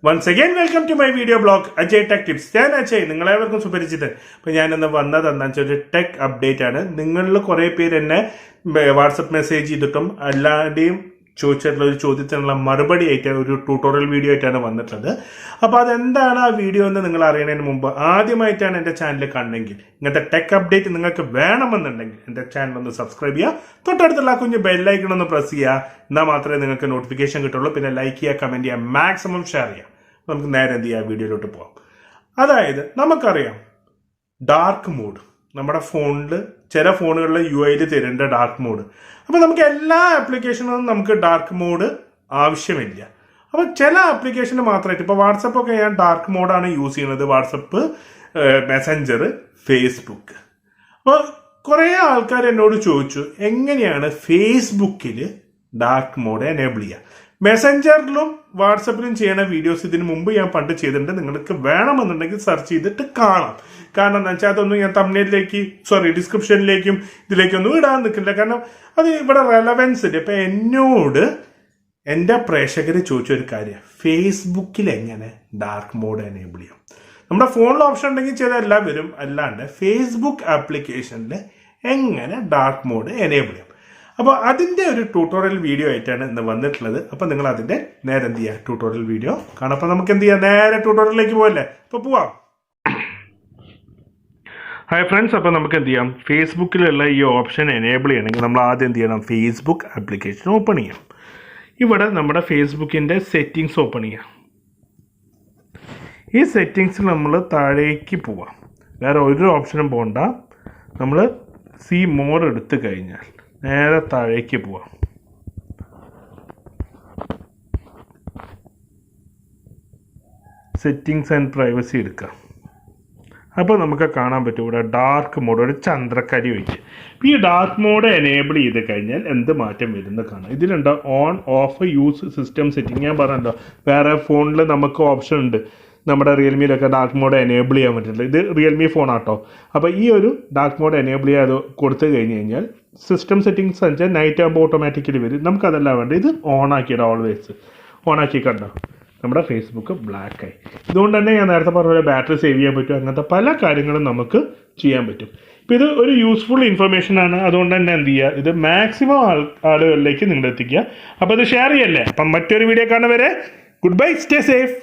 Once again, welcome to my video blog, AjayTechTips. ഞാൻ അജയ്, നിങ്ങളെവർക്കും സുപരിചിതൻ. അപ്പോൾ ഞാനിന്ന് വന്നതെന്താണെന്ന് വെച്ചാൽ ഒരു ടെക് അപ്ഡേറ്റ് ആണ്. നിങ്ങളിൽ കുറേ പേര് എന്നെ വാട്സപ്പ് മെസ്സേജ് ചെയ്തിട്ടും അല്ലാതെയും ചോദിച്ചിട്ടുള്ള ഒരു ചോദ്യത്തിനുള്ള മറുപടി ആയിട്ടാണ് ഒരു ട്യൂട്ടോറിയൽ വീഡിയോ ആയിട്ടാണ് വന്നിട്ടുള്ളത്. അപ്പോൾ അതെന്താണ് ആ വീഡിയോ എന്ന് നിങ്ങൾ അറിയുന്നതിന് മുമ്പ് ആദ്യമായിട്ടാണ് എൻ്റെ ചാനൽ കണ്ടെങ്കിൽ ഇങ്ങനത്തെ ടെക് അപ്ഡേറ്റ് നിങ്ങൾക്ക് വേണമെന്നുണ്ടെങ്കിൽ എൻ്റെ ചാനൽ ഒന്ന് സബ്സ്ക്രൈബ് ചെയ്യുക, തൊട്ടടുത്തുള്ള കുഞ്ഞ് ബെല്ലൈക്കൺ ഒന്ന് പ്രസ് ചെയ്യുക. എന്നാൽ മാത്രമേ നിങ്ങൾക്ക് നോട്ടിഫിക്കേഷൻ കിട്ടുള്ളൂ. പിന്നെ ലൈക്ക് ചെയ്യുക, കമൻറ്റ് ചെയ്യുക, മാക്സിമം ഷെയർ ചെയ്യുക. നമുക്ക് നേരെ എന്ത് ചെയ്യാം, വീഡിയോയിലോട്ട് പോകാം. അതായത് നമുക്കറിയാം ഡാർക്ക് മോഡ് നമ്മുടെ ഫോണിൽ ചില ഫോണുകളിൽ UI തരേണ്ട ഡാർക്ക് മോഡ്. അപ്പോൾ നമുക്ക് എല്ലാ ആപ്ലിക്കേഷനും നമുക്ക് ഡാർക്ക് മോഡ് ആവശ്യമില്ല. അപ്പോൾ ചില ആപ്ലിക്കേഷന് മാത്രമായിട്ട് ഇപ്പോൾ വാട്സപ്പൊക്കെ ഞാൻ ഡാർക്ക് മോഡാണ് യൂസ് ചെയ്യുന്നത്. WhatsApp, Messenger, Facebook. അപ്പോൾ കുറേ ആൾക്കാർ എന്നോട് ചോദിച്ചു എങ്ങനെയാണ് ഫേസ്ബുക്കിൽ ഡാർക്ക് മോഡ് എനേബിൾ ചെയ്യുക. മെസ്സഞ്ചറിലും വാട്സപ്പിലും ചെയ്യുന്ന വീഡിയോസ് ഇതിന് മുമ്പ് ഞാൻ പണ്ട് ചെയ്തിട്ടുണ്ട്. നിങ്ങൾക്ക് വേണമെന്നുണ്ടെങ്കിൽ സെർച്ച് ചെയ്തിട്ട് കാണാം. കാരണം എന്താ വെച്ചാൽ അതൊന്നും ഞാൻ തംബ്നെയിലേക്ക് ഡിസ്ക്രിപ്ഷനിലേക്കും ഇതിലേക്കൊന്നും ഇടാൻ നിൽക്കില്ല. കാരണം അത് ഇവിടെ റെലവൻസ് ഇല്ല. ഇപ്പം എന്നോട് എൻ്റെ പ്രേക്ഷകർ ചോദിച്ചൊരു കാര്യം, ഫേസ്ബുക്കിൽ എങ്ങനെ ഡാർക്ക് മോഡ് എനേബിൾ ചെയ്യാം. നമ്മുടെ ഫോണിൽ ഓപ്ഷൻ ഉണ്ടെങ്കിൽ ചെയ്തെല്ലാം വരും. അല്ലാണ്ട് ഫേസ്ബുക്ക് ആപ്ലിക്കേഷനിൽ എങ്ങനെ ഡാർക്ക് മോഡ് എനേബിൾ ചെയ്യാം. അപ്പോൾ അതിൻ്റെ ഒരു ട്യൂട്ടോറിയൽ വീഡിയോ ആയിട്ടാണ് ഇന്ന് വന്നിട്ടുള്ളത്. അപ്പോൾ നിങ്ങൾ അതിൻ്റെ നേരെ എന്ത് ചെയ്യുക, ട്യൂട്ടോറിയൽ വീഡിയോ കാണാം. അപ്പോൾ നമുക്ക് എന്ത് ചെയ്യാം, നേരെ ട്യൂട്ടോറിയലിലേക്ക് പോകല്ലേ. അപ്പോൾ പോവാം. ഹായ് ഫ്രണ്ട്സ്, അപ്പോൾ നമുക്ക് എന്ത് ചെയ്യാം, ഫേസ്ബുക്കിലുള്ള ഈ ഓപ്ഷൻ എനേബിൾ ചെയ്യണമെങ്കിൽ നമ്മൾ ആദ്യം എന്ത് ചെയ്യണം, ഫേസ്ബുക്ക് ആപ്ലിക്കേഷൻ ഓപ്പൺ ചെയ്യാം. ഇവിടെ നമ്മുടെ ഫേസ്ബുക്കിൻ്റെ സെറ്റിങ്സ് ഓപ്പൺ ചെയ്യാം. ഈ സെറ്റിങ്സിൽ നമ്മൾ താഴേക്ക് പോവാം. വേറെ ഒരു ഓപ്ഷനും പോകണ്ട. നമ്മൾ സി മോർ എടുത്തു കഴിഞ്ഞാൽ നേരെ താഴേക്ക് പോവാം. സെറ്റിങ്സ് ആൻഡ് പ്രൈവസി എടുക്കാം. അപ്പോൾ നമുക്ക് കാണാൻ പറ്റും ഇവിടെ ഡാർക്ക് മോഡ്, ഒരു ചന്ദ്രക്കരി വെച്ച്. ഈ ഡാർക്ക് മോഡ് എനേബിൾ ചെയ്ത് കഴിഞ്ഞാൽ എന്ത് മാറ്റം വരുന്നത് കാണാം. ഇതിലുണ്ടോ on off use system setting. ഞാൻ പറഞ്ഞല്ലോ വേറെ ഫോണിൽ നമുക്ക് ഓപ്ഷൻ ഉണ്ട്. നമ്മുടെ റിയൽമിയിലൊക്കെ ഡാർക്ക് മോഡ് എനേബിൾ ചെയ്യാൻ പറ്റില്ല. ഇത് റിയൽമി ഫോണാട്ടോ. അപ്പോൾ ഈ ഒരു ഡാർക്ക് മോഡ് എനേബിൾ ചെയ്യാതെ കൊടുത്തു കഴിഞ്ഞ് കഴിഞ്ഞാൽ സിസ്റ്റം സെറ്റിംഗ്സ് വെച്ചാൽ നൈറ്റ് ആകുമ്പോൾ ഓട്ടോമാറ്റിക്കലി വരും. നമുക്കതല്ല വേണ്ട. ഇത് ഓണാക്കിയിട്ട് ഓൾവേസ് ഓണാക്കി കണ്ടോ, നമ്മുടെ ഫേസ്ബുക്ക് ബ്ലാക്കായി. ഇതുകൊണ്ട് തന്നെ ഞാൻ നേരത്തെ പറഞ്ഞ പോലെ ബാറ്ററി സേവ് ചെയ്യാൻ പറ്റും. അങ്ങനത്തെ പല കാര്യങ്ങളും നമുക്ക് ചെയ്യാൻ പറ്റും. ഇപ്പോൾ ഇത് ഒരു യൂസ്ഫുൾ ഇൻഫർമേഷൻ ആണ്. അതുകൊണ്ട് തന്നെ എന്ത് ചെയ്യുക, ഇത് മാക്സിമം ആളുകളിലേക്ക് നിങ്ങൾ എത്തിക്കുക. അപ്പോൾ ഇത് ഷെയർ ചെയ്യല്ലേ. അപ്പം മറ്റൊരു വീഡിയോ കാണുന്നവരെ ഗുഡ് ബൈ, സ്റ്റേ സേഫ്.